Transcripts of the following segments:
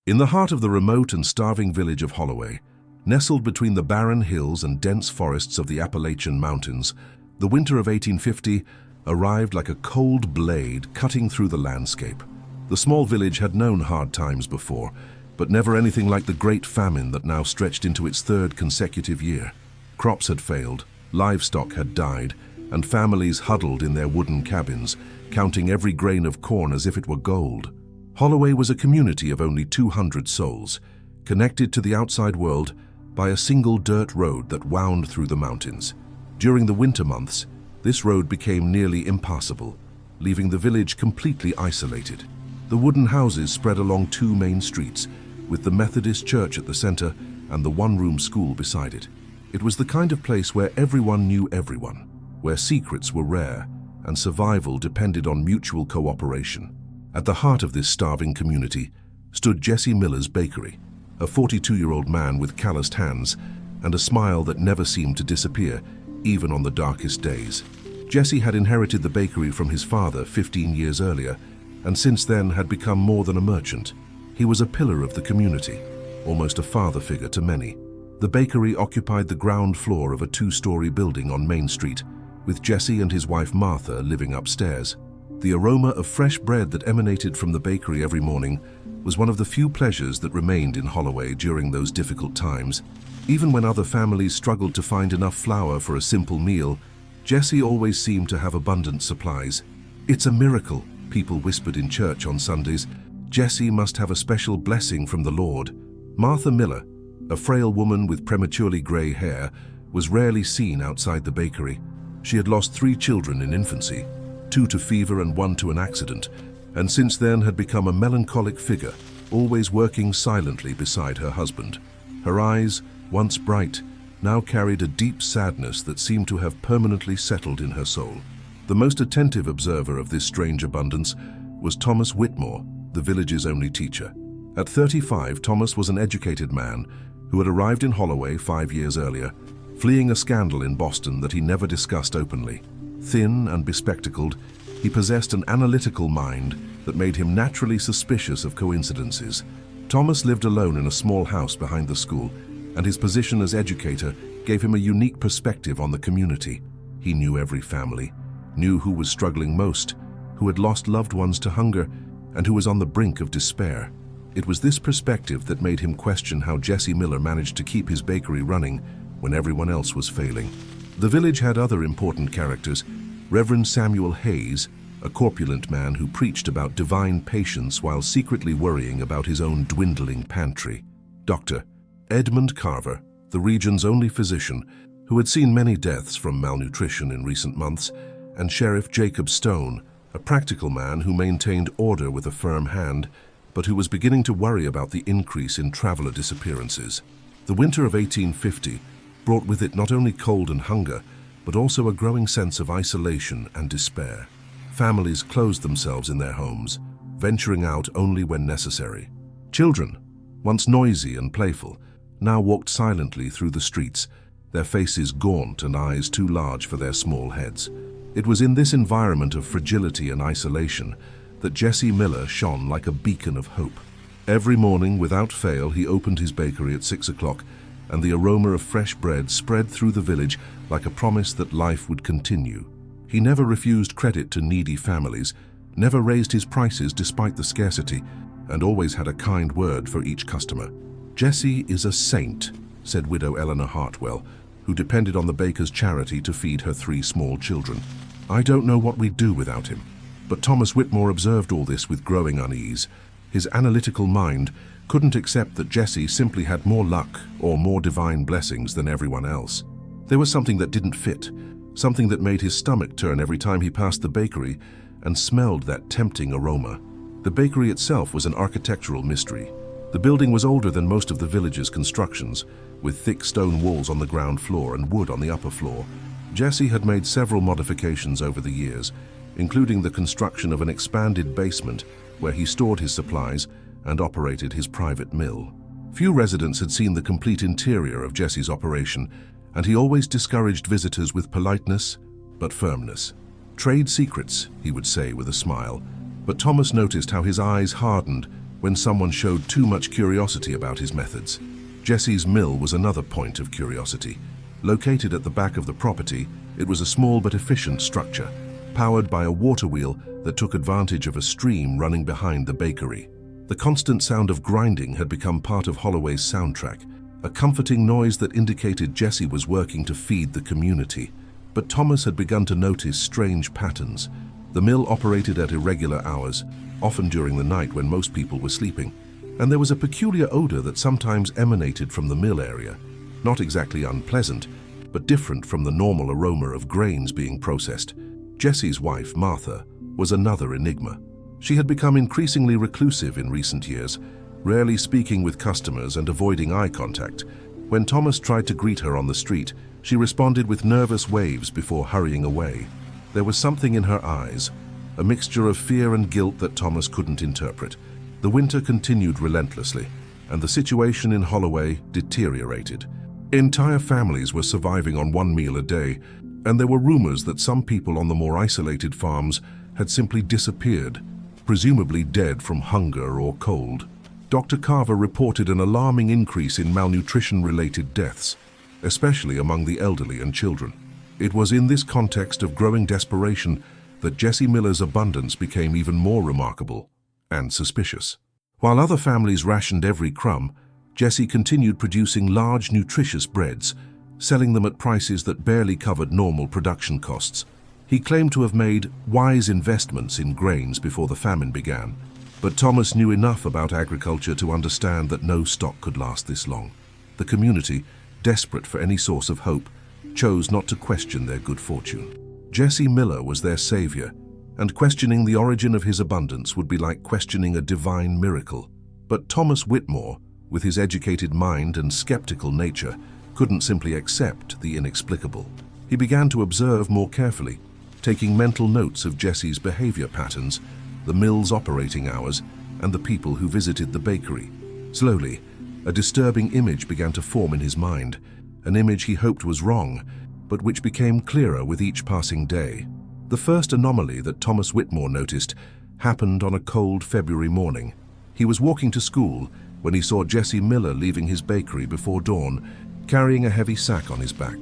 In the heart of the remote and starving village of Holloway, nestled between the barren hills and dense forests of the Appalachian Mountains, the winter of 1850 arrived like a cold blade cutting through the landscape. The small village had known hard times before, but never anything like the great famine that now stretched into its third consecutive year. Crops had failed, livestock had died, and families huddled in their wooden cabins, counting every grain of corn as if it were gold. Holloway was a community of only 200 souls, connected to the outside world by a single dirt road that wound through the mountains. During the winter months, this road became nearly impassable, leaving the village completely isolated. The wooden houses spread along two main streets, with the Methodist church at the center and the one-room school beside it. It was the kind of place where everyone knew everyone, where secrets were rare and survival depended on mutual cooperation. At the heart of this starving community stood Jesse Miller's bakery, a 42-year-old man with calloused hands and a smile that never seemed to disappear, even on the darkest days. Jesse had inherited the bakery from his father 15 years earlier, and since then had become more than a merchant. He was a pillar of the community, almost a father figure to many. The bakery occupied the ground floor of a two-story building on Main Street, with Jesse and his wife Martha living upstairs. The aroma of fresh bread that emanated from the bakery every morning was one of the few pleasures that remained in Holloway during those difficult times. Even when other families struggled to find enough flour for a simple meal, Jesse always seemed to have abundant supplies. "It's a miracle," people whispered in church on Sundays. "Jesse must have a special blessing from the Lord." Martha Miller, a frail woman with prematurely gray hair, was rarely seen outside the bakery. She had lost 3 children in infancy, 2 to fever and 1 to an accident, and since then had become a melancholic figure, always working silently beside her husband. Her eyes, once bright, now carried a deep sadness that seemed to have permanently settled in her soul. The most attentive observer of this strange abundance was Thomas Whitmore, the village's only teacher. At 35, Thomas was an educated man who had arrived in Holloway 5 years earlier, fleeing a scandal in Boston that he never discussed openly. Thin and bespectacled, he possessed an analytical mind that made him naturally suspicious of coincidences. Thomas lived alone in a small house behind the school, and his position as educator gave him a unique perspective on the community. He knew every family, knew who was struggling most, who had lost loved ones to hunger, and who was on the brink of despair. It was this perspective that made him question how Jesse Miller managed to keep his bakery running when everyone else was failing. The village had other important characters. Reverend Samuel Hayes, a corpulent man who preached about divine patience while secretly worrying about his own dwindling pantry. Dr. Edmund Carver, the region's only physician, who had seen many deaths from malnutrition in recent months, and Sheriff Jacob Stone, a practical man who maintained order with a firm hand, but who was beginning to worry about the increase in traveler disappearances. The winter of 1850 brought with it not only cold and hunger, but also a growing sense of isolation and despair. Families closed themselves in their homes, venturing out only when necessary. Children, once noisy and playful, now walked silently through the streets, their faces gaunt and eyes too large for their small heads. It was in this environment of fragility and isolation that Jesse Miller shone like a beacon of hope. Every morning, without fail, he opened his bakery at 6 o'clock, and the aroma of fresh bread spread through the village like a promise that life would continue. He never refused credit to needy families, never raised his prices despite the scarcity, and always had a kind word for each customer. "Jesse is a saint," said widow Eleanor Hartwell, who depended on the baker's charity to feed her 3 small children. "I don't know what we'd do without him." But Thomas Whitmore observed all this with growing unease. His analytical mind couldn't accept that Jesse simply had more luck or more divine blessings than everyone else. There was something that didn't fit, something that made his stomach turn every time he passed the bakery and smelled that tempting aroma. The bakery itself was an architectural mystery. The building was older than most of the village's constructions, with thick stone walls on the ground floor and wood on the upper floor. Jesse had made several modifications over the years, including the construction of an expanded basement where he stored his supplies and operated his private mill. Few residents had seen the complete interior of Jesse's operation, and he always discouraged visitors with politeness but firmness. "Trade secrets," he would say with a smile, but Thomas noticed how his eyes hardened when someone showed too much curiosity about his methods. Jesse's mill was another point of curiosity. Located at the back of the property, it was a small but efficient structure, powered by a water wheel that took advantage of a stream running behind the bakery. The constant sound of grinding had become part of Holloway's soundtrack, a comforting noise that indicated Jesse was working to feed the community. But Thomas had begun to notice strange patterns. The mill operated at irregular hours, often during the night when most people were sleeping, and there was a peculiar odor that sometimes emanated from the mill area. Not exactly unpleasant, but different from the normal aroma of grains being processed. Jesse's wife, Martha, was another enigma. She had become increasingly reclusive in recent years, rarely speaking with customers and avoiding eye contact. When Thomas tried to greet her on the street, she responded with nervous waves before hurrying away. There was something in her eyes, a mixture of fear and guilt that Thomas couldn't interpret. The winter continued relentlessly, and the situation in Holloway deteriorated. Entire families were surviving on one meal a day, and there were rumors that some people on the more isolated farms had simply disappeared, presumably dead from hunger or cold. Dr. Carver reported an alarming increase in malnutrition-related deaths, especially among the elderly and children. It was in this context of growing desperation that Jesse Miller's abundance became even more remarkable and suspicious. While other families rationed every crumb, Jesse continued producing large, nutritious breads, selling them at prices that barely covered normal production costs. He claimed to have made wise investments in grains before the famine began, but Thomas knew enough about agriculture to understand that no stock could last this long. The community, desperate for any source of hope, chose not to question their good fortune. Jesse Miller was their savior, and questioning the origin of his abundance would be like questioning a divine miracle. But Thomas Whitmore, with his educated mind and skeptical nature, couldn't simply accept the inexplicable. He began to observe more carefully, taking mental notes of Jesse's behavior patterns, the mill's operating hours, and the people who visited the bakery. Slowly, a disturbing image began to form in his mind, an image he hoped was wrong, but which became clearer with each passing day. The first anomaly that Thomas Whitmore noticed happened on a cold February morning. He was walking to school when he saw Jesse Miller leaving his bakery before dawn, carrying a heavy sack on his back.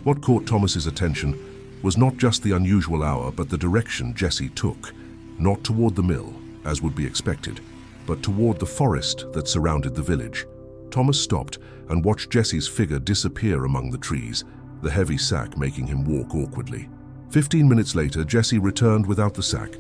What caught Thomas's attention was not just the unusual hour, but the direction Jesse took, not toward the mill, as would be expected, but toward the forest that surrounded the village. Thomas stopped and watched Jesse's figure disappear among the trees, the heavy sack making him walk awkwardly. 15 minutes later, Jesse returned without the sack,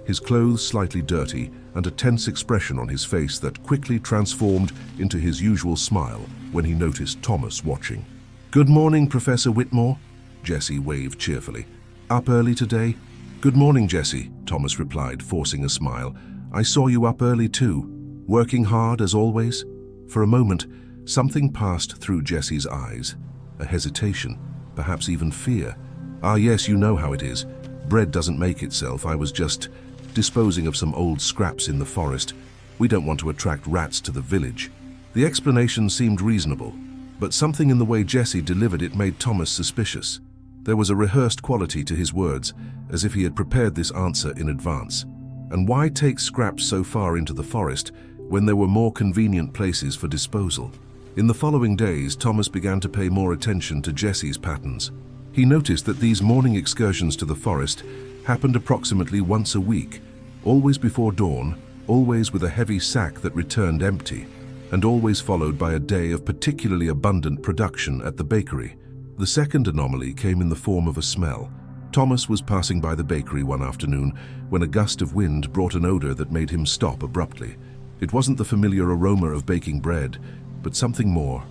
his clothes slightly dirty and a tense expression on his face that quickly transformed into his usual smile when he noticed Thomas watching. "Good morning, Professor Whitmore," Jesse waved cheerfully. "Up early today?" "Good morning, Jesse," Thomas replied, forcing a smile. "I saw you up early too. Working hard as always?" For a moment, something passed through Jesse's eyes. A hesitation, perhaps even fear. "Ah yes, you know how it is. Bread doesn't make itself. I was just disposing of some old scraps in the forest. We don't want to attract rats to the village." The explanation seemed reasonable, but something in the way Jesse delivered it made Thomas suspicious. There was a rehearsed quality to his words, as if he had prepared this answer in advance. And why take scraps so far into the forest when there were more convenient places for disposal? In the following days, Thomas began to pay more attention to Jesse's patterns. He noticed that these morning excursions to the forest happened approximately once a week, always before dawn, always with a heavy sack that returned empty, and always followed by a day of particularly abundant production at the bakery. The second anomaly came in the form of a smell. Thomas was passing by the bakery one afternoon when a gust of wind brought an odor that made him stop abruptly. It wasn't the familiar aroma of baking bread, but something more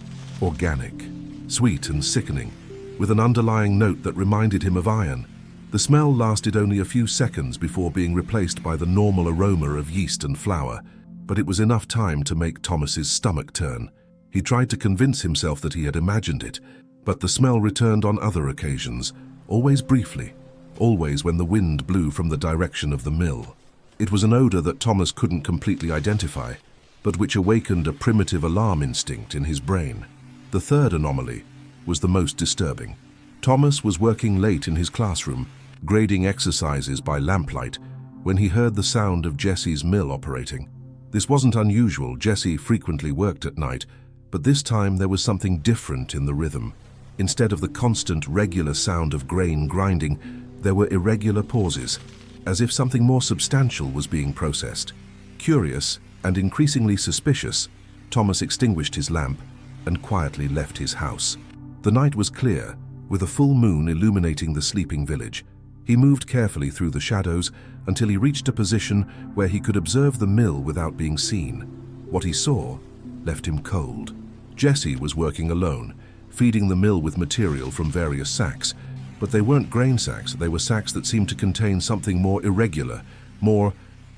organic, sweet and sickening, with an underlying note that reminded him of iron. The smell lasted only a few seconds before being replaced by the normal aroma of yeast and flour, but it was enough time to make Thomas's stomach turn. He tried to convince himself that he had imagined it, but the smell returned on other occasions, always briefly, always when the wind blew from the direction of the mill. It was an odor that Thomas couldn't completely identify, but which awakened a primitive alarm instinct in his brain. The third anomaly was the most disturbing. Thomas was working late in his classroom, grading exercises by lamplight, when he heard the sound of Jesse's mill operating. This wasn't unusual. Jesse frequently worked at night, but this time there was something different in the rhythm. Instead of the constant, regular sound of grain grinding, there were irregular pauses, as if something more substantial was being processed. Curious and increasingly suspicious, Thomas extinguished his lamp and quietly left his house. The night was clear, with a full moon illuminating the sleeping village. He moved carefully through the shadows until he reached a position where he could observe the mill without being seen. What he saw left him cold. Jesse was working alone, feeding the mill with material from various sacks, but they weren't grain sacks. They were sacks that seemed to contain something more irregular, more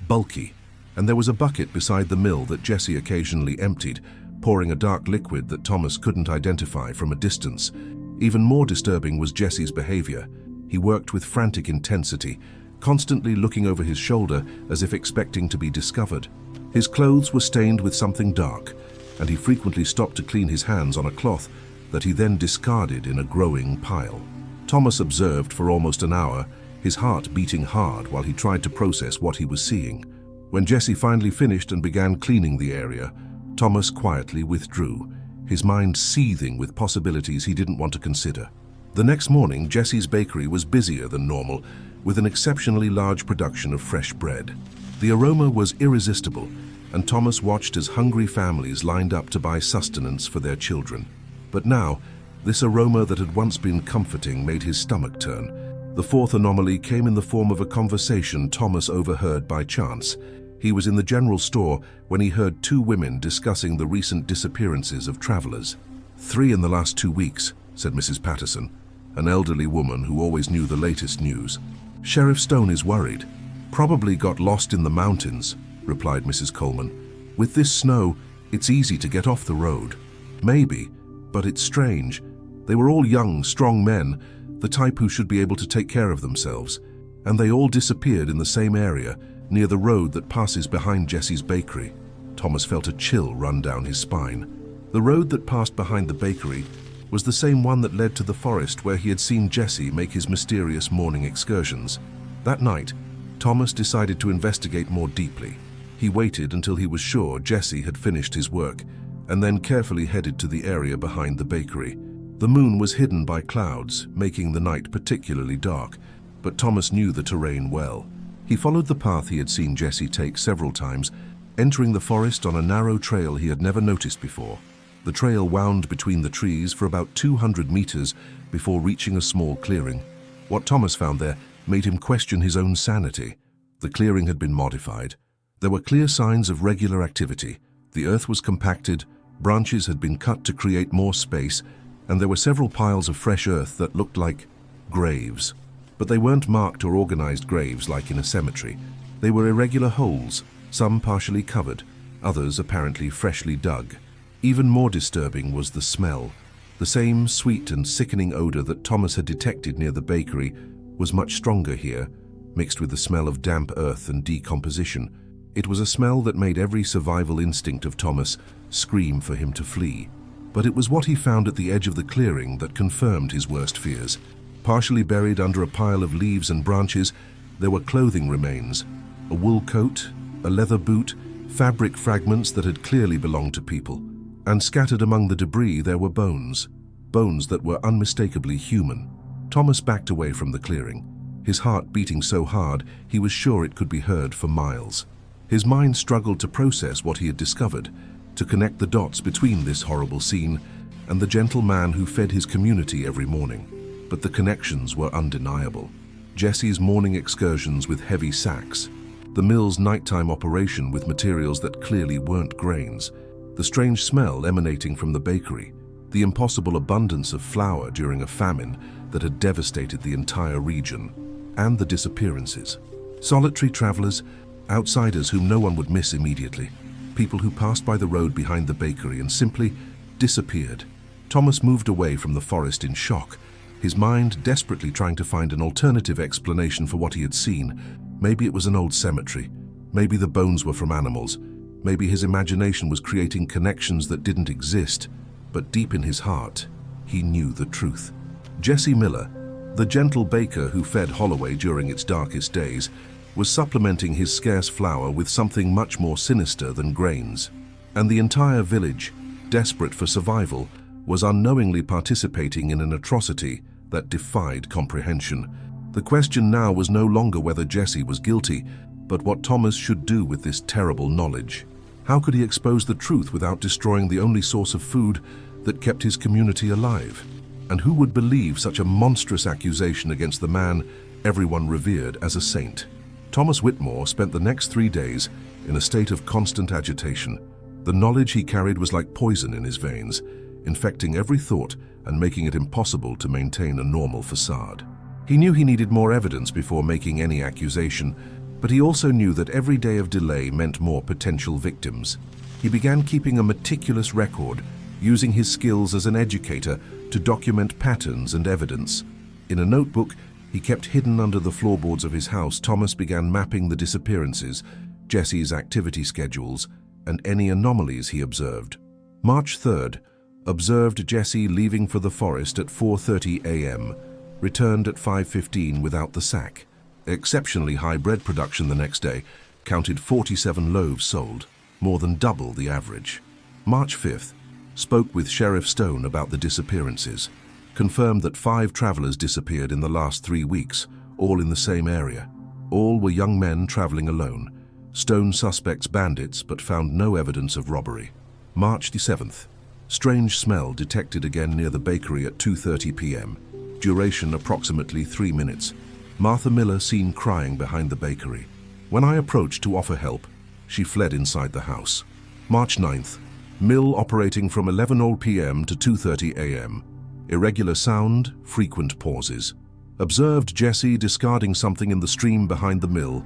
bulky. And there was a bucket beside the mill that Jesse occasionally emptied, pouring a dark liquid that Thomas couldn't identify from a distance. Even more disturbing was Jesse's behavior. He worked with frantic intensity, constantly looking over his shoulder as if expecting to be discovered. His clothes were stained with something dark, and he frequently stopped to clean his hands on a cloth that he then discarded in a growing pile. Thomas observed for almost an hour, his heart beating hard while he tried to process what he was seeing. When Jesse finally finished and began cleaning the area, Thomas quietly withdrew, his mind seething with possibilities he didn't want to consider. The next morning, Jesse's bakery was busier than normal, with an exceptionally large production of fresh bread. The aroma was irresistible, and Thomas watched as hungry families lined up to buy sustenance for their children. But now, this aroma that had once been comforting made his stomach turn. The fourth anomaly came in the form of a conversation Thomas overheard by chance. He was in the general store when he heard two women discussing the recent disappearances of travelers. 3 in the last 2 weeks, said Mrs. Patterson, an elderly woman who always knew the latest news. Sheriff Stone is worried. Probably got lost in the mountains, replied Mrs. Coleman. With this snow, it's easy to get off the road. Maybe, but it's strange. They were all young, strong men, the type who should be able to take care of themselves, and they all disappeared in the same area, near the road that passes behind Jesse's bakery. Thomas felt a chill run down his spine. The road that passed behind the bakery was the same one that led to the forest where he had seen Jesse make his mysterious morning excursions. That night, Thomas decided to investigate more deeply. He waited until he was sure Jesse had finished his work, and then carefully headed to the area behind the bakery. The moon was hidden by clouds, making the night particularly dark, but Thomas knew the terrain well. He followed the path he had seen Jesse take several times, entering the forest on a narrow trail he had never noticed before. The trail wound between the trees for about 200 meters before reaching a small clearing. What Thomas found there made him question his own sanity. The clearing had been modified. There were clear signs of regular activity. The earth was compacted, branches had been cut to create more space, and there were several piles of fresh earth that looked like graves. But they weren't marked or organized graves like in a cemetery. They were irregular holes, some partially covered, others apparently freshly dug. Even more disturbing was the smell. The same sweet and sickening odor that Thomas had detected near the bakery was much stronger here, mixed with the smell of damp earth and decomposition. It was a smell that made every survival instinct of Thomas scream for him to flee. But it was what he found at the edge of the clearing that confirmed his worst fears. Partially buried under a pile of leaves and branches, there were clothing remains, a wool coat, a leather boot, fabric fragments that had clearly belonged to people. And scattered among the debris there were bones that were unmistakably human. Thomas backed away from the clearing, his heart beating so hard he was sure it could be heard for miles. His mind struggled to process what he had discovered, to connect the dots between this horrible scene and the gentle man who fed his community every morning. But the connections were undeniable. Jesse's morning excursions with heavy sacks, the mill's nighttime operation with materials that clearly weren't grains, the strange smell emanating from the bakery, the impossible abundance of flour during a famine that had devastated the entire region, and the disappearances. Solitary travelers, outsiders whom no one would miss immediately, people who passed by the road behind the bakery and simply disappeared. Thomas moved away from the forest in shock, his mind desperately trying to find an alternative explanation for what he had seen. Maybe it was an old cemetery. Maybe the bones were from animals. Maybe his imagination was creating connections that didn't exist. But deep in his heart, he knew the truth. Jesse Miller, the gentle baker who fed Holloway during its darkest days, was supplementing his scarce flour with something much more sinister than grains. And the entire village, desperate for survival, was unknowingly participating in an atrocity that defied comprehension. The question now was no longer whether Jesse was guilty, but what Thomas should do with this terrible knowledge. How could he expose the truth without destroying the only source of food that kept his community alive? And who would believe such a monstrous accusation against the man everyone revered as a saint? Thomas Whitmore spent the next 3 days in a state of constant agitation. The knowledge he carried was like poison in his veins, infecting every thought and making it impossible to maintain a normal facade. He knew he needed more evidence before making any accusation, but he also knew that every day of delay meant more potential victims. He began keeping a meticulous record, using his skills as an educator to document patterns and evidence. In a notebook he kept hidden under the floorboards of his house, Thomas began mapping the disappearances, Jesse's activity schedules, and any anomalies he observed. March 3rd, observed Jesse leaving for the forest at 4:30 a.m., returned at 5:15 without the sack. Exceptionally high bread production the next day, counted 47 loaves sold, more than double the average. March 5th, spoke with Sheriff Stone about the disappearances, confirmed that 5 travelers disappeared in the last 3 weeks, all in the same area. All were young men traveling alone. Stone suspects bandits, but found no evidence of robbery. March 7th, strange smell detected again near the bakery at 2:30 p.m. Duration approximately 3 minutes. Martha Miller seen crying behind the bakery. When I approached to offer help, she fled inside the house. March 9th, mill operating from 11:00 p.m. to 2:30 a.m. Irregular sound, frequent pauses. Observed Jesse discarding something in the stream behind the mill,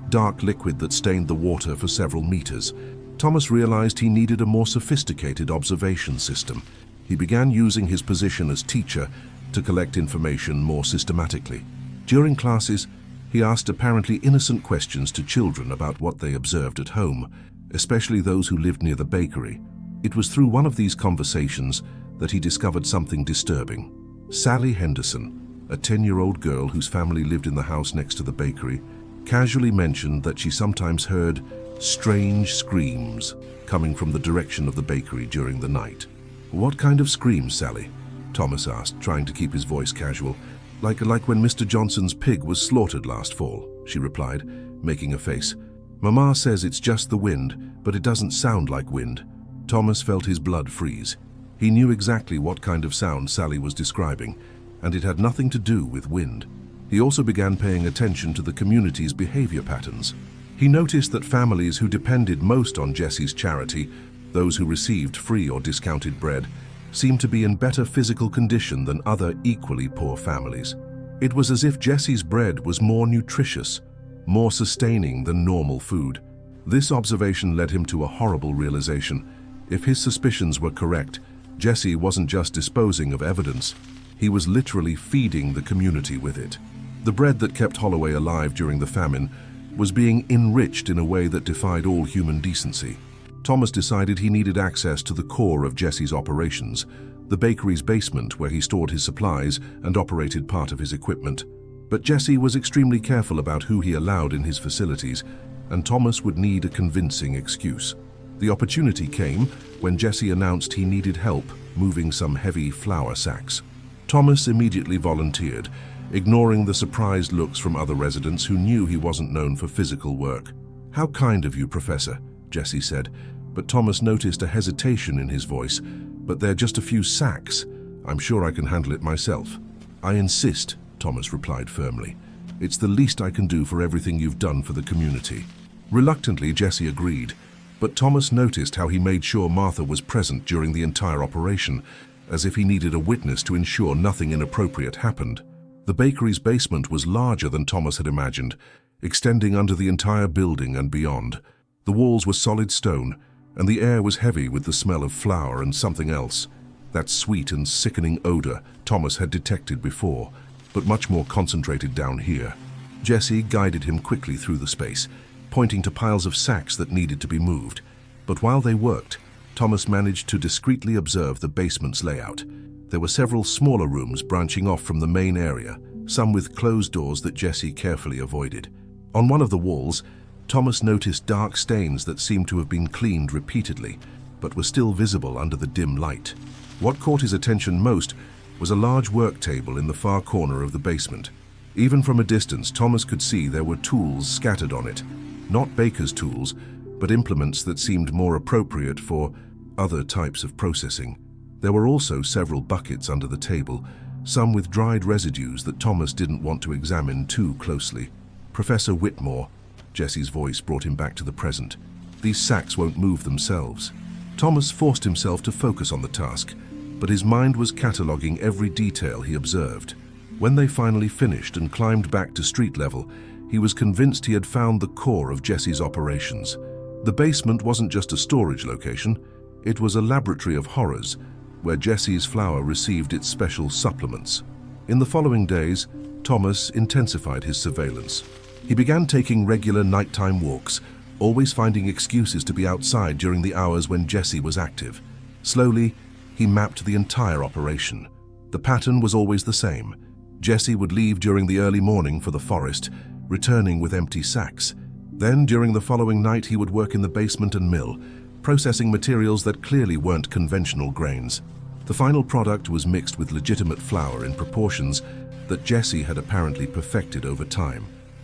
dark liquid that stained the water for several meters. Thomas realized he needed a more sophisticated observation system. He began using his position as teacher to collect information more systematically. During classes, he asked apparently innocent questions to children about what they observed at home, especially those who lived near the bakery. It was through one of these conversations that he discovered something disturbing. Sally Henderson, a 10-year-old girl whose family lived in the house next to the bakery, casually mentioned that she sometimes heard strange screams coming from the direction of the bakery during the night. "What kind of screams, Sally?" Thomas asked, trying to keep his voice casual. Like when Mr. Johnson's pig was slaughtered last fall," she replied, making a face. "Mama says it's just the wind, but it doesn't sound like wind." Thomas felt his blood freeze. He knew exactly what kind of sound Sally was describing, and it had nothing to do with wind. He also began paying attention to the community's behavior patterns. He noticed that families who depended most on Jesse's charity, those who received free or discounted bread, seemed to be in better physical condition than other equally poor families. It was as if Jesse's bread was more nutritious, more sustaining than normal food. This observation led him to a horrible realization. If his suspicions were correct, Jesse wasn't just disposing of evidence, he was literally feeding the community with it. The bread that kept Holloway alive during the famine was being enriched in a way that defied all human decency. Thomas decided he needed access to the core of Jesse's operations, the bakery's basement where he stored his supplies and operated part of his equipment. But Jesse was extremely careful about who he allowed in his facilities, and Thomas would need a convincing excuse. The opportunity came when Jesse announced he needed help moving some heavy flour sacks. Thomas immediately volunteered, ignoring the surprised looks from other residents who knew he wasn't known for physical work. "How kind of you, Professor," Jesse said, but Thomas noticed a hesitation in his voice. "But they're just a few sacks. I'm sure I can handle it myself." "I insist," Thomas replied firmly. "It's the least I can do for everything you've done for the community." Reluctantly, Jesse agreed, but Thomas noticed how he made sure Martha was present during the entire operation, as if he needed a witness to ensure nothing inappropriate happened. The bakery's basement was larger than Thomas had imagined, extending under the entire building and beyond. The walls were solid stone, and the air was heavy with the smell of flour and something else, that sweet and sickening odor Thomas had detected before, but much more concentrated down here. Jesse guided him quickly through the space, pointing to piles of sacks that needed to be moved. But while they worked, Thomas managed to discreetly observe the basement's layout. There were several smaller rooms branching off from the main area, some with closed doors that Jesse carefully avoided. On one of the walls, Thomas noticed dark stains that seemed to have been cleaned repeatedly, but were still visible under the dim light. What caught his attention most was a large work table in the far corner of the basement. Even from a distance, Thomas could see there were tools scattered on it. Not baker's tools, but implements that seemed more appropriate for other types of processing. There were also several buckets under the table, some with dried residues that Thomas didn't want to examine too closely. "Professor Whitmore," Jesse's voice brought him back to the present. "These sacks won't move themselves." Thomas forced himself to focus on the task, but his mind was cataloguing every detail he observed. When they finally finished and climbed back to street level, he was convinced he had found the core of Jesse's operations. The basement wasn't just a storage location, it was a laboratory of horrors, where Jesse's flour received its special supplements. In the following days, Thomas intensified his surveillance. He began taking regular nighttime walks, always finding excuses to be outside during the hours when Jesse was active. Slowly, he mapped the entire operation. The pattern was always the same. Jesse would leave during the early morning for the forest, returning with empty sacks. Then, during the following night, he would work in the basement and mill, processing materials that clearly weren't conventional grains. The final product was mixed with legitimate flour in proportions that Jesse had apparently perfected over time.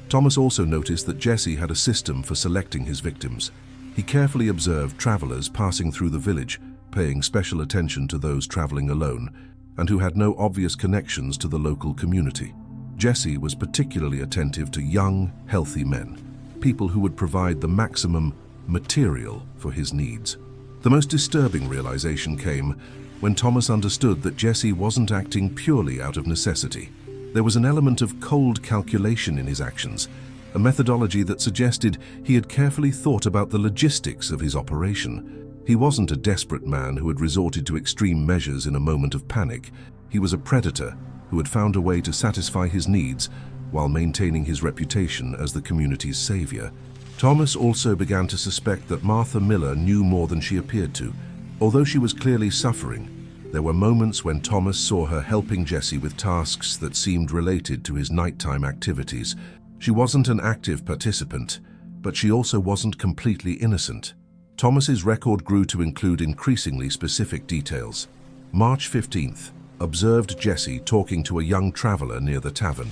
Thomas also noticed that Jesse had a system for selecting his victims. He carefully observed travelers passing through the village, paying special attention to those traveling alone, and who had no obvious connections to the local community. Jesse was particularly attentive to young, healthy men, people who would provide the maximum material for his needs. The most disturbing realization came when Thomas understood that Jesse wasn't acting purely out of necessity. There was an element of cold calculation in his actions, a methodology that suggested he had carefully thought about the logistics of his operation. He wasn't a desperate man who had resorted to extreme measures in a moment of panic. He was a predator who had found a way to satisfy his needs while maintaining his reputation as the community's savior. Thomas also began to suspect that Martha Miller knew more than she appeared to. Although she was clearly suffering, there were moments when Thomas saw her helping Jesse with tasks that seemed related to his nighttime activities. She wasn't an active participant, but she also wasn't completely innocent. Thomas's record grew to include increasingly specific details. March 15th, observed Jesse talking to a young traveler near the tavern.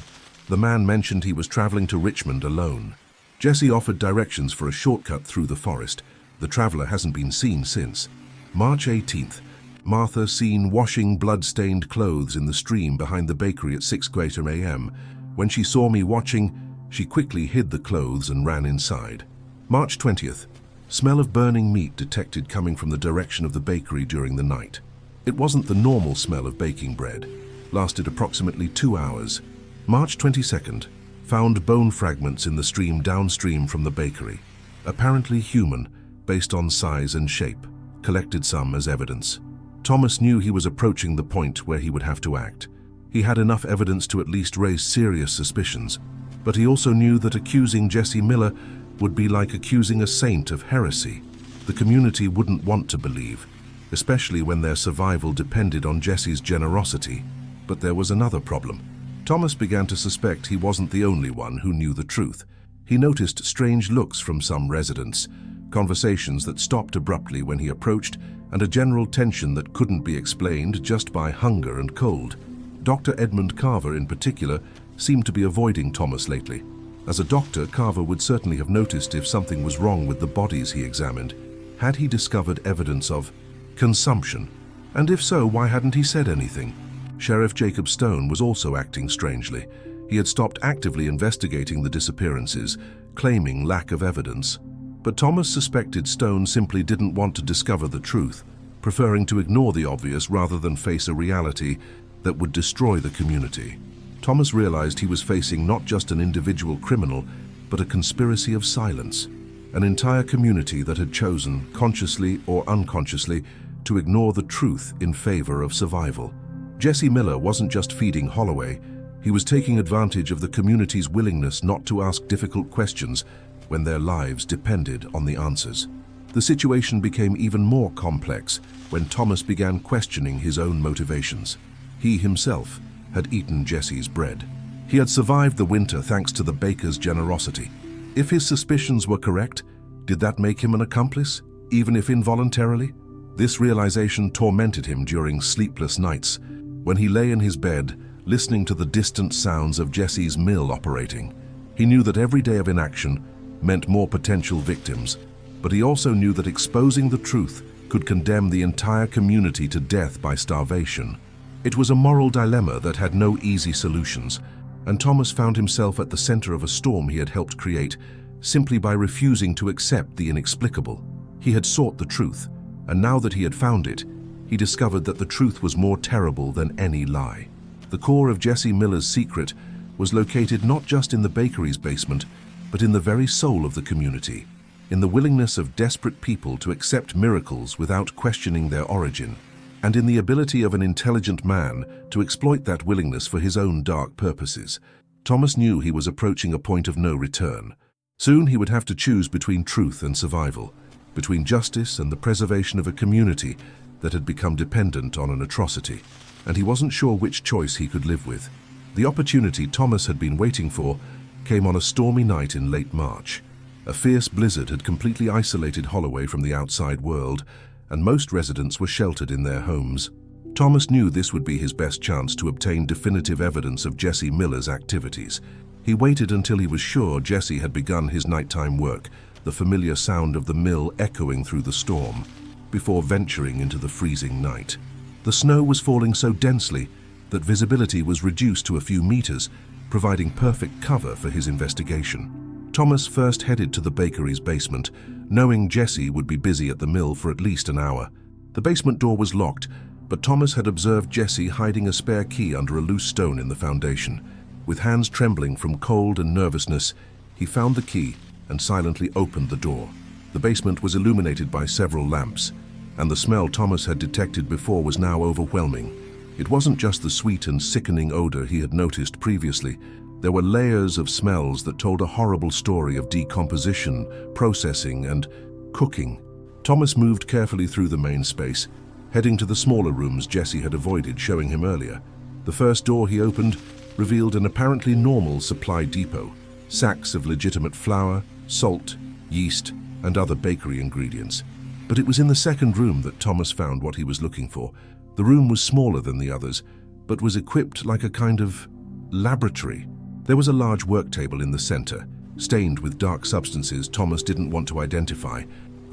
The man mentioned he was traveling to Richmond alone. Jesse offered directions for a shortcut through the forest. The traveler hasn't been seen since. March 18th, Martha seen washing blood-stained clothes in the stream behind the bakery at 6 a.m. When she saw me watching, she quickly hid the clothes and ran inside. March 20th, smell of burning meat detected coming from the direction of the bakery during the night. It wasn't the normal smell of baking bread. Lasted approximately 2 hours. March 22nd, found bone fragments in the stream downstream from the bakery. Apparently human, based on size and shape. Collected some as evidence. Thomas knew he was approaching the point where he would have to act. He had enough evidence to at least raise serious suspicions, but he also knew that accusing Jesse Miller would be like accusing a saint of heresy. The community wouldn't want to believe, especially when their survival depended on Jesse's generosity. But there was another problem. Thomas began to suspect he wasn't the only one who knew the truth. He noticed strange looks from some residents, conversations that stopped abruptly when he approached, and a general tension that couldn't be explained just by hunger and cold. Dr. Edmund Carver, in particular, seemed to be avoiding Thomas lately. As a doctor, Carver would certainly have noticed if something was wrong with the bodies he examined. Had he discovered evidence of consumption? And if so, why hadn't he said anything? Sheriff Jacob Stone was also acting strangely. He had stopped actively investigating the disappearances, claiming lack of evidence. But Thomas suspected Stone simply didn't want to discover the truth, preferring to ignore the obvious rather than face a reality that would destroy the community. Thomas realized he was facing not just an individual criminal, but a conspiracy of silence, an entire community that had chosen, consciously or unconsciously, to ignore the truth in favor of survival. Jesse Miller wasn't just feeding Holloway, he was taking advantage of the community's willingness not to ask difficult questions when their lives depended on the answers. The situation became even more complex when Thomas began questioning his own motivations. He himself had eaten Jesse's bread. He had survived the winter thanks to the baker's generosity. If his suspicions were correct, did that make him an accomplice, even if involuntarily? This realization tormented him during sleepless nights, when he lay in his bed, listening to the distant sounds of Jesse's mill operating. He knew that every day of inaction meant more potential victims, but he also knew that exposing the truth could condemn the entire community to death by starvation. It was a moral dilemma that had no easy solutions, and Thomas found himself at the center of a storm he had helped create simply by refusing to accept the inexplicable. He had sought the truth, and now that he had found it, he discovered that the truth was more terrible than any lie. The core of Jesse Miller's secret was located not just in the bakery's basement, but in the very soul of the community, in the willingness of desperate people to accept miracles without questioning their origin, and in the ability of an intelligent man to exploit that willingness for his own dark purposes. Thomas knew he was approaching a point of no return. Soon he would have to choose between truth and survival, between justice and the preservation of a community that had become dependent on an atrocity, and he wasn't sure which choice he could live with. The opportunity Thomas had been waiting for came on a stormy night in late March. A fierce blizzard had completely isolated Holloway from the outside world, and most residents were sheltered in their homes. Thomas knew this would be his best chance to obtain definitive evidence of Jesse Miller's activities. He waited until he was sure Jesse had begun his nighttime work, the familiar sound of the mill echoing through the storm, before venturing into the freezing night. The snow was falling so densely that visibility was reduced to a few meters, providing perfect cover for his investigation. Thomas first headed to the bakery's basement, knowing Jesse would be busy at the mill for at least an hour. The basement door was locked, but Thomas had observed Jesse hiding a spare key under a loose stone in the foundation. With hands trembling from cold and nervousness, he found the key and silently opened the door. The basement was illuminated by several lamps, and the smell Thomas had detected before was now overwhelming. It wasn't just the sweet and sickening odor he had noticed previously. There were layers of smells that told a horrible story of decomposition, processing, and cooking. Thomas moved carefully through the main space, heading to the smaller rooms Jesse had avoided showing him earlier. The first door he opened revealed an apparently normal supply depot, sacks of legitimate flour, salt, yeast, and other bakery ingredients. But it was in the second room that Thomas found what he was looking for. The room was smaller than the others, but was equipped like a kind of laboratory. There was a large work table in the center, stained with dark substances Thomas didn't want to identify.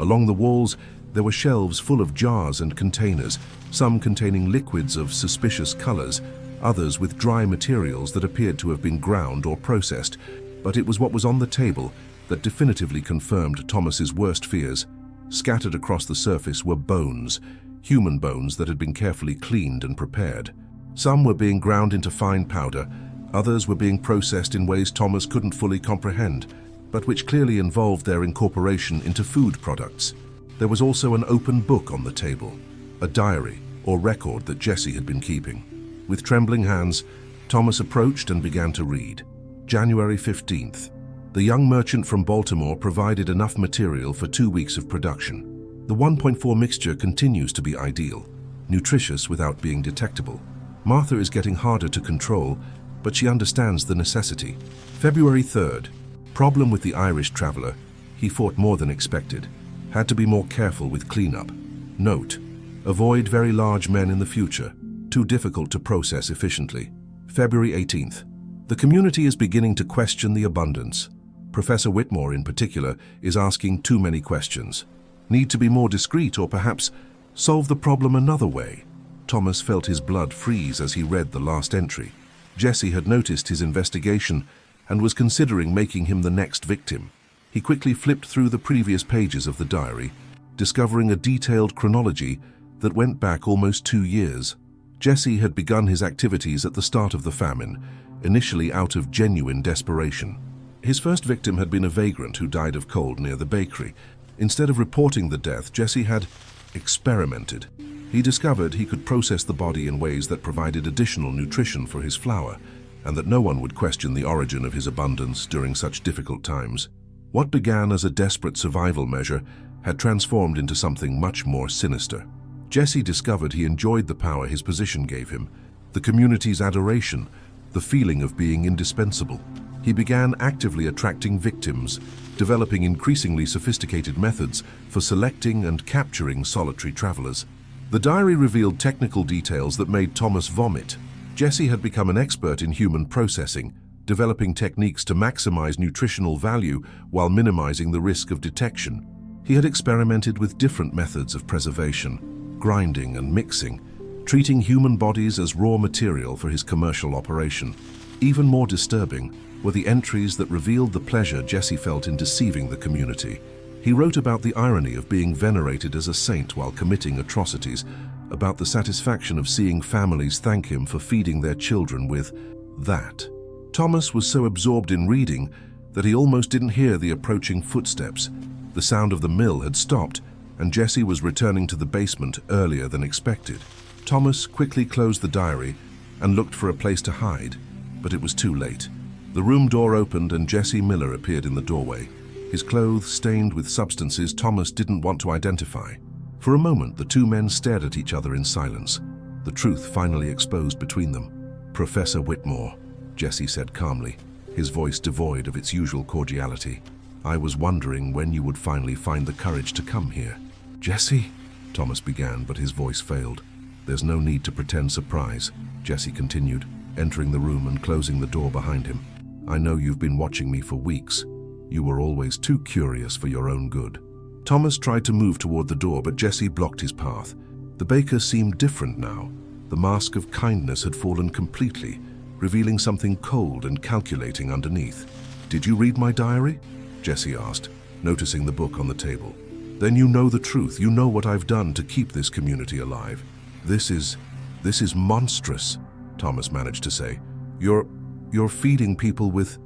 Along the walls, there were shelves full of jars and containers, some containing liquids of suspicious colors, others with dry materials that appeared to have been ground or processed. But it was what was on the table that definitively confirmed Thomas's worst fears. Scattered across the surface were bones, human bones that had been carefully cleaned and prepared. Some were being ground into fine powder, others were being processed in ways Thomas couldn't fully comprehend, but which clearly involved their incorporation into food products. There was also an open book on the table, a diary or record that Jesse had been keeping. With trembling hands, Thomas approached and began to read. January 15th. The young merchant from Baltimore provided enough material for 2 weeks of production. The 1.4 mixture continues to be ideal, nutritious without being detectable. Martha is getting harder to control, but she understands the necessity. February 3rd. Problem with the Irish traveler. He fought more than expected. Had to be more careful with cleanup. Note: avoid very large men in the future. Too difficult to process efficiently. February 18th. The community is beginning to question the abundance. Professor Whitmore, in particular, is asking too many questions. Need to be more discreet or perhaps solve the problem another way. Thomas felt his blood freeze as he read the last entry. Jesse had noticed his investigation and was considering making him the next victim. He quickly flipped through the previous pages of the diary, discovering a detailed chronology that went back almost 2 years. Jesse had begun his activities at the start of the famine, initially out of genuine desperation. His first victim had been a vagrant who died of cold near the bakery. Instead of reporting the death, Jesse had experimented. He discovered he could process the body in ways that provided additional nutrition for his flour, and that no one would question the origin of his abundance during such difficult times. What began as a desperate survival measure had transformed into something much more sinister. Jesse discovered he enjoyed the power his position gave him, the community's adoration, the feeling of being indispensable. He began actively attracting victims, developing increasingly sophisticated methods for selecting and capturing solitary travelers. The diary revealed technical details that made Thomas vomit. Jesse had become an expert in human processing, developing techniques to maximize nutritional value while minimizing the risk of detection. He had experimented with different methods of preservation, grinding and mixing, treating human bodies as raw material for his commercial operation. Even more disturbing were the entries that revealed the pleasure Jesse felt in deceiving the community. He wrote about the irony of being venerated as a saint while committing atrocities, about the satisfaction of seeing families thank him for feeding their children with that. Thomas was so absorbed in reading that he almost didn't hear the approaching footsteps. The sound of the mill had stopped, and Jesse was returning to the basement earlier than expected. Thomas quickly closed the diary and looked for a place to hide, but it was too late. The room door opened and Jesse Miller appeared in the doorway, his clothes stained with substances Thomas didn't want to identify. For a moment, the two men stared at each other in silence, the truth finally exposed between them. "Professor Whitmore," Jesse said calmly, his voice devoid of its usual cordiality. "I was wondering when you would finally find the courage to come here." "Jesse?" Thomas began, but his voice failed. "There's no need to pretend surprise," Jesse continued, entering the room and closing the door behind him. "I know you've been watching me for weeks. You were always too curious for your own good." Thomas tried to move toward the door, but Jesse blocked his path. The baker seemed different now. The mask of kindness had fallen completely, revealing something cold and calculating underneath. "Did you read my diary?" Jesse asked, noticing the book on the table. "Then you know the truth. You know what I've done to keep this community alive." This is monstrous," Thomas managed to say. You're feeding people with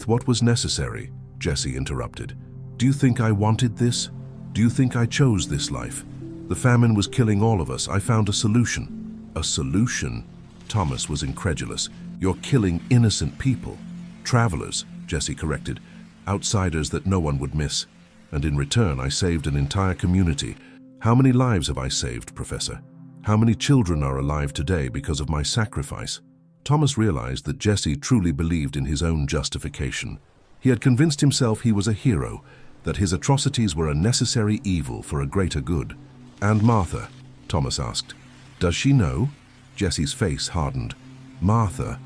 what was necessary," Jesse interrupted. "Do you think I wanted this? Do you think I chose this life? The famine was killing all of us. I found a solution." "A solution?" Thomas was incredulous. "You're killing innocent people." "Travelers," Jesse corrected. "Outsiders that no one would miss. And in return, I saved an entire community. How many lives have I saved, Professor? How many children are alive today because of my sacrifice?" Thomas realized that Jesse truly believed in his own justification. He had convinced himself he was a hero, that his atrocities were a necessary evil for a greater good. "And Martha?" Thomas asked. "Does she know?" Jesse's face hardened. Martha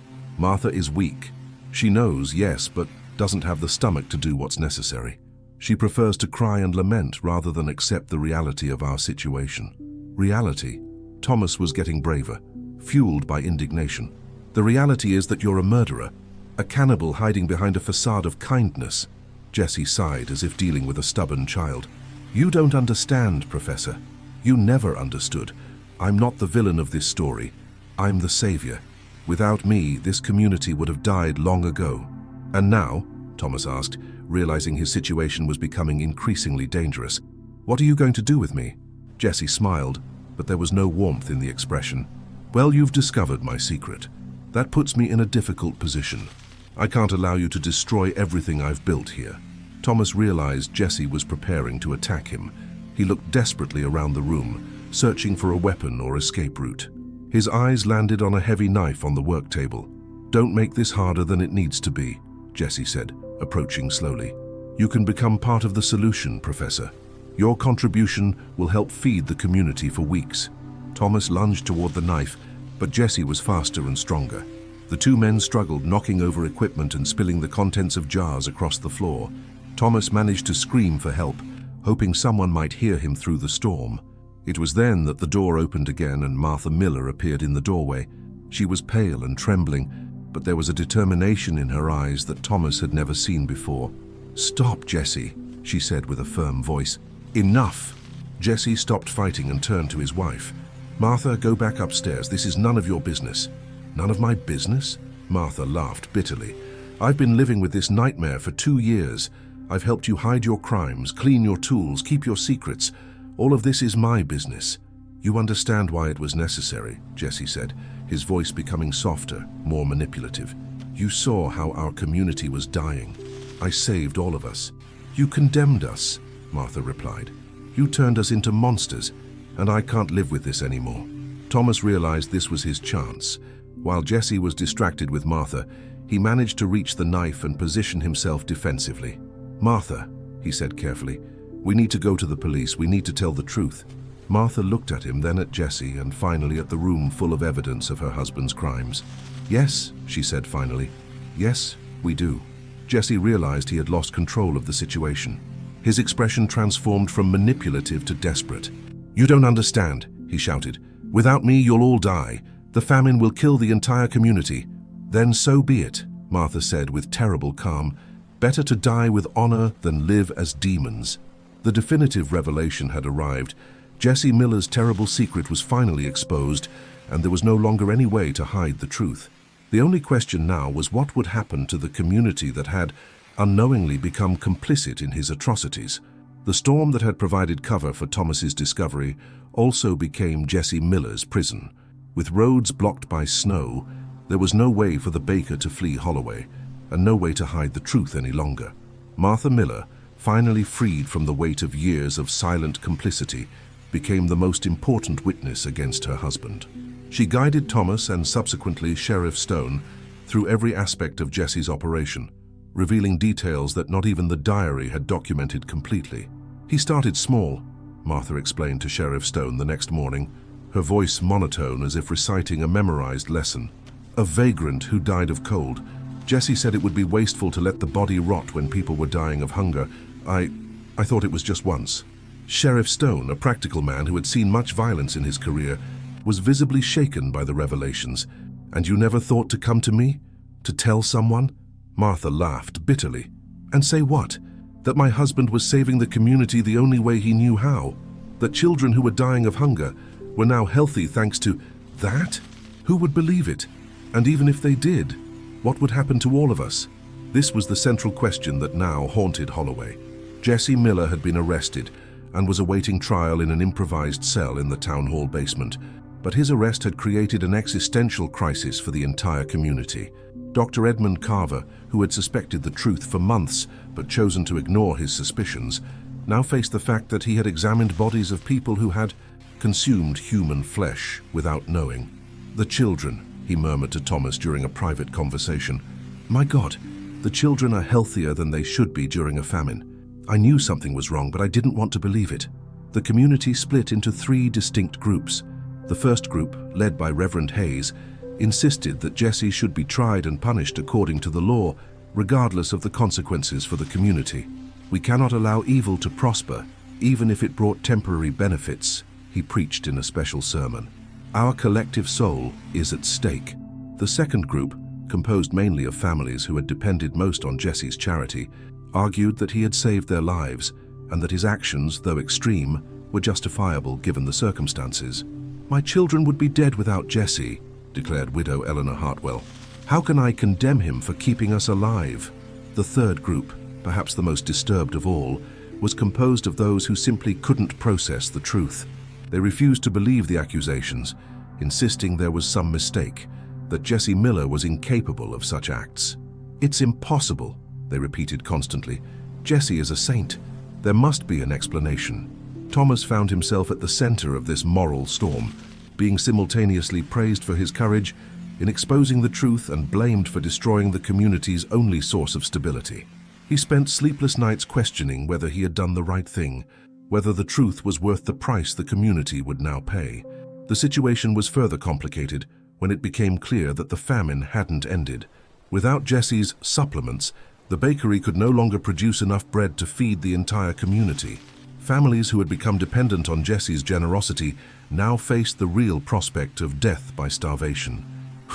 is weak. She knows, yes, but doesn't have the stomach to do what's necessary. She prefers to cry and lament rather than accept the reality of our situation." "Reality?" Thomas was getting braver, fueled by indignation. "The reality is that you're a murderer, a cannibal hiding behind a facade of kindness." Jesse sighed as if dealing with a stubborn child. "You don't understand, Professor. You never understood. I'm not the villain of this story. I'm the savior. Without me, this community would have died long ago." "And now?" Thomas asked, realizing his situation was becoming increasingly dangerous. "What are you going to do with me?" Jesse smiled, but there was no warmth in the expression. "Well, you've discovered my secret. That puts me in a difficult position. I can't allow you to destroy everything I've built here." Thomas realized Jesse was preparing to attack him. He looked desperately around the room, searching for a weapon or escape route. His eyes landed on a heavy knife on the work table. "Don't make this harder than it needs to be," Jesse said, approaching slowly. "You can become part of the solution, Professor. Your contribution will help feed the community for weeks." Thomas lunged toward the knife, but Jesse was faster and stronger. The two men struggled, knocking over equipment and spilling the contents of jars across the floor. Thomas managed to scream for help, hoping someone might hear him through the storm. It was then that the door opened again and Martha Miller appeared in the doorway. She was pale and trembling, but there was a determination in her eyes that Thomas had never seen before. "Stop, Jesse," she said with a firm voice. "Enough." Jesse stopped fighting and turned to his wife. "Martha, go back upstairs. This is none of your business." "None of my business?" Martha laughed bitterly. "I've been living with this nightmare for 2 years. I've helped you hide your crimes, clean your tools, keep your secrets. All of this is my business." "You understand why it was necessary," Jesse said, his voice becoming softer, more manipulative. "You saw how our community was dying. I saved all of us." "You condemned us," Martha replied. "You turned us into monsters, and I can't live with this anymore." Thomas realized this was his chance. While Jesse was distracted with Martha, he managed to reach the knife and position himself defensively. "Martha," he said carefully, "we need to go to the police. We need to tell the truth." Martha looked at him, then at Jesse, and finally at the room full of evidence of her husband's crimes. "Yes," she said finally. "Yes, we do." Jesse realized he had lost control of the situation. His expression transformed from manipulative to desperate. "You don't understand," he shouted. "Without me, you'll all die. The famine will kill the entire community." "Then so be it," Martha said with terrible calm. "Better to die with honor than live as demons." The definitive revelation had arrived. Jesse Miller's terrible secret was finally exposed, and there was no longer any way to hide the truth. The only question now was what would happen to the community that had unknowingly become complicit in his atrocities. The storm that had provided cover for Thomas's discovery also became Jesse Miller's prison. With roads blocked by snow, there was no way for the baker to flee Holloway, and no way to hide the truth any longer. Martha Miller, finally freed from the weight of years of silent complicity, became the most important witness against her husband. She guided Thomas and subsequently Sheriff Stone through every aspect of Jesse's operation, revealing details that not even the diary had documented completely. "He started small," Martha explained to Sheriff Stone the next morning, her voice monotone as if reciting a memorized lesson. "A vagrant who died of cold. Jesse said it would be wasteful to let the body rot when people were dying of hunger. I thought it was just once." Sheriff Stone, a practical man who had seen much violence in his career, was visibly shaken by the revelations. "And you never thought to come to me? To tell someone?" Martha laughed bitterly. "And say what? That my husband was saving the community the only way he knew how? That children who were dying of hunger were now healthy thanks to that? Who would believe it? And even if they did, what would happen to all of us?" This was the central question that now haunted Holloway. Jesse Miller had been arrested and was awaiting trial in an improvised cell in the town hall basement. But his arrest had created an existential crisis for the entire community. Dr. Edmund Carver, who had suspected the truth for months but chosen to ignore his suspicions, now faced the fact that he had examined bodies of people who had consumed human flesh without knowing. "The children," he murmured to Thomas during a private conversation. "My God, the children are healthier than they should be during a famine. I knew something was wrong, but I didn't want to believe it." The community split into 3 distinct groups. The first group, led by Reverend Hayes, insisted that Jesse should be tried and punished according to the law, regardless of the consequences for the community. "We cannot allow evil to prosper, even if it brought temporary benefits," he preached in a special sermon. "Our collective soul is at stake." The second group, composed mainly of families who had depended most on Jesse's charity, argued that he had saved their lives and that his actions, though extreme, were justifiable given the circumstances. "My children would be dead without Jesse," declared widow Eleanor Hartwell. "How can I condemn him for keeping us alive?" The third group, perhaps the most disturbed of all, was composed of those who simply couldn't process the truth. They refused to believe the accusations, insisting there was some mistake, that Jesse Miller was incapable of such acts. "It's impossible," they repeated constantly. "Jesse is a saint. There must be an explanation." Thomas found himself at the center of this moral storm, being simultaneously praised for his courage in exposing the truth and blamed for destroying the community's only source of stability. He spent sleepless nights questioning whether he had done the right thing, whether the truth was worth the price the community would now pay. The situation was further complicated when it became clear that the famine hadn't ended. Without Jesse's supplements, the bakery could no longer produce enough bread to feed the entire community. Families who had become dependent on Jesse's generosity now faced the real prospect of death by starvation.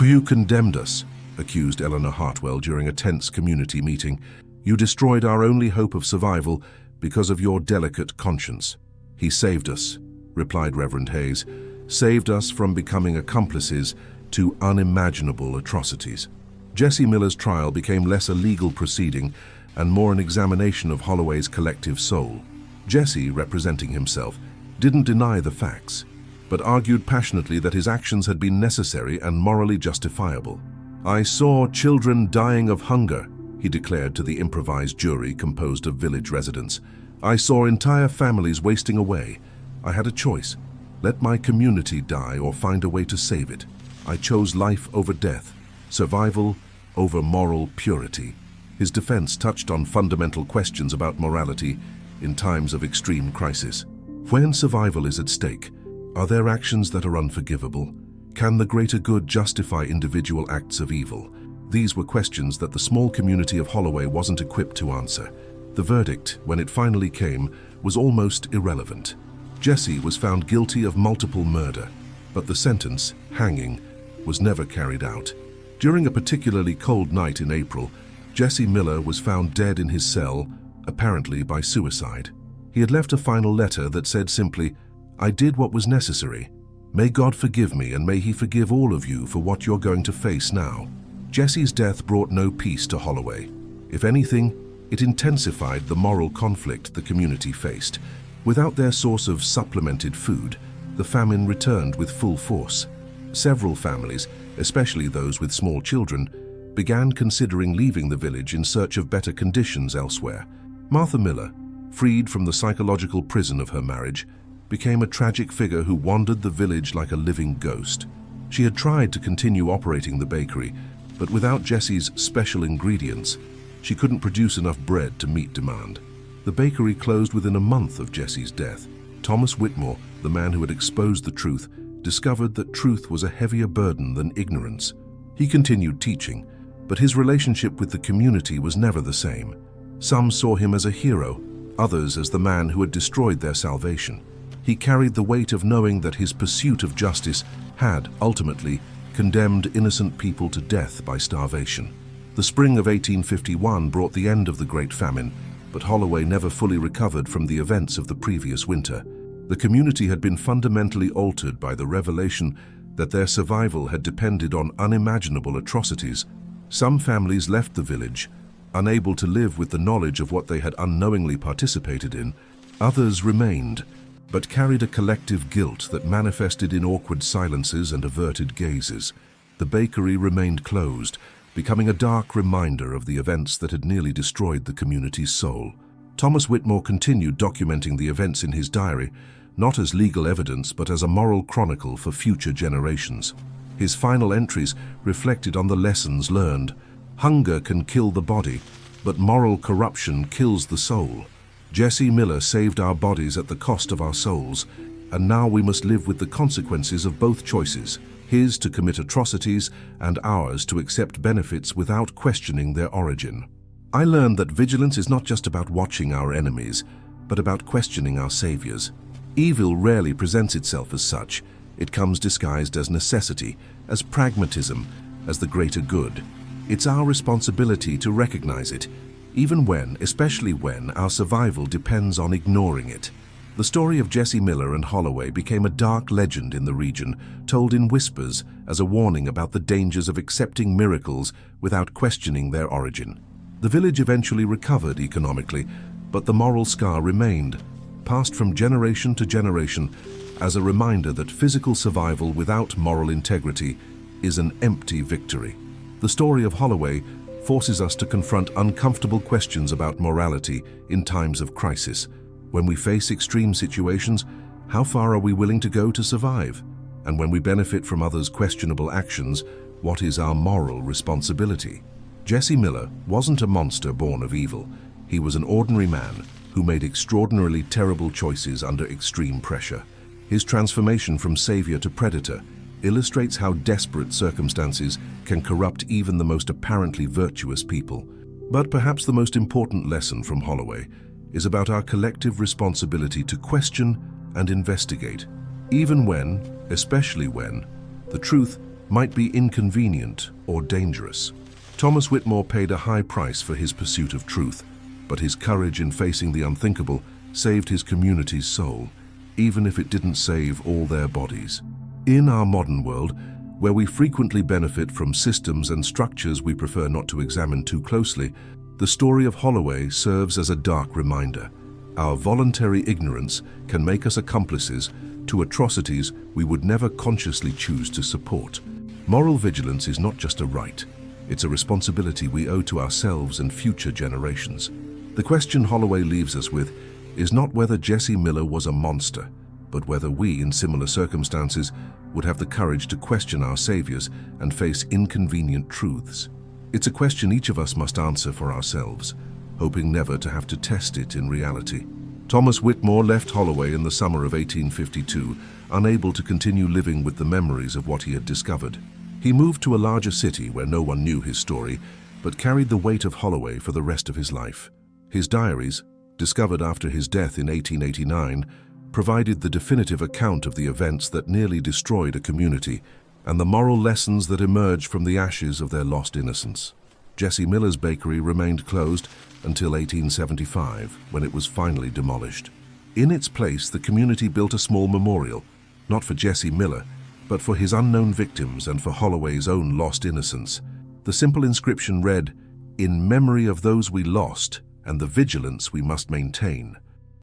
"You condemned us," accused Eleanor Hartwell during a tense community meeting. "You destroyed our only hope of survival because of your delicate conscience." "He saved us," replied Reverend Hayes, "saved us from becoming accomplices to unimaginable atrocities." Jesse Miller's trial became less a legal proceeding and more an examination of Holloway's collective soul. Jesse, representing himself, didn't deny the facts, but argued passionately that his actions had been necessary and morally justifiable. "I saw children dying of hunger," he declared to the improvised jury composed of village residents. "I saw entire families wasting away. I had a choice. Let my community die or find a way to save it. I chose life over death, survival over moral purity. His defense touched on fundamental questions about morality in times of extreme crisis. When survival is at stake, are there actions that are unforgivable? Can the greater good justify individual acts of evil? These were questions that the small community of Holloway wasn't equipped to answer. The verdict, when it finally came, was almost irrelevant. Jesse was found guilty of multiple murder, but the sentence, hanging, was never carried out. During a particularly cold night in April, Jesse Miller was found dead in his cell, apparently by suicide. He had left a final letter that said simply, "I did what was necessary. May God forgive me, and may He forgive all of you for what you're going to face now." Jesse's death brought no peace to Holloway. If anything, it intensified the moral conflict the community faced. Without their source of supplemented food, the famine returned with full force. Several families, especially those with small children, began considering leaving the village in search of better conditions elsewhere. Martha Miller, freed from the psychological prison of her marriage, became a tragic figure who wandered the village like a living ghost. She had tried to continue operating the bakery, but without Jesse's special ingredients, she couldn't produce enough bread to meet demand. The bakery closed within a month of Jesse's death. Thomas Whitmore, the man who had exposed the truth, discovered that truth was a heavier burden than ignorance. He continued teaching, but his relationship with the community was never the same. Some saw him as a hero, others as the man who had destroyed their salvation. He carried the weight of knowing that his pursuit of justice had, ultimately, condemned innocent people to death by starvation. The spring of 1851 brought the end of the Great Famine, but Holloway never fully recovered from the events of the previous winter. The community had been fundamentally altered by the revelation that their survival had depended on unimaginable atrocities. Some families left the village, unable to live with the knowledge of what they had unknowingly participated in. Others remained, but carried a collective guilt that manifested in awkward silences and averted gazes. The bakery remained closed, becoming a dark reminder of the events that had nearly destroyed the community's soul. Thomas Whitmore continued documenting the events in his diary, not as legal evidence but as a moral chronicle for future generations. His final entries reflected on the lessons learned. Hunger can kill the body, but moral corruption kills the soul. Jesse Miller saved our bodies at the cost of our souls, and now we must live with the consequences of both choices, his to commit atrocities and ours to accept benefits without questioning their origin. I learned that vigilance is not just about watching our enemies, but about questioning our saviors. Evil rarely presents itself as such. It comes disguised as necessity, as pragmatism, as the greater good. It's our responsibility to recognize it, even when, especially when, our survival depends on ignoring it. The story of Jesse Miller and Holloway became a dark legend in the region, told in whispers as a warning about the dangers of accepting miracles without questioning their origin. The village eventually recovered economically, but the moral scar remained, passed from generation to generation, as a reminder that physical survival without moral integrity is an empty victory. The story of Holloway forces us to confront uncomfortable questions about morality in times of crisis. When we face extreme situations, how far are we willing to go to survive? And when we benefit from others' questionable actions, what is our moral responsibility? Jesse Miller wasn't a monster born of evil. He was an ordinary man who made extraordinarily terrible choices under extreme pressure. His transformation from savior to predator illustrates how desperate circumstances can corrupt even the most apparently virtuous people. But perhaps the most important lesson from Holloway is about our collective responsibility to question and investigate, even when, especially when, the truth might be inconvenient or dangerous. Thomas Whitmore paid a high price for his pursuit of truth, but his courage in facing the unthinkable saved his community's soul, even if it didn't save all their bodies. In our modern world, where we frequently benefit from systems and structures we prefer not to examine too closely, the story of Holloway serves as a dark reminder. Our voluntary ignorance can make us accomplices to atrocities we would never consciously choose to support. Moral vigilance is not just a right, it's a responsibility we owe to ourselves and future generations. The question Holloway leaves us with is not whether Jesse Miller was a monster, but whether we, in similar circumstances, would have the courage to question our saviors and face inconvenient truths. It's a question each of us must answer for ourselves, hoping never to have to test it in reality. Thomas Whitmore left Holloway in the summer of 1852, unable to continue living with the memories of what he had discovered. He moved to a larger city where no one knew his story, but carried the weight of Holloway for the rest of his life. His diaries, discovered after his death in 1889, provided the definitive account of the events that nearly destroyed a community and the moral lessons that emerged from the ashes of their lost innocence. Jesse Miller's bakery remained closed until 1875, when it was finally demolished. In its place, the community built a small memorial, not for Jesse Miller, but for his unknown victims and for Holloway's own lost innocence. The simple inscription read, "In memory of those we lost and the vigilance we must maintain."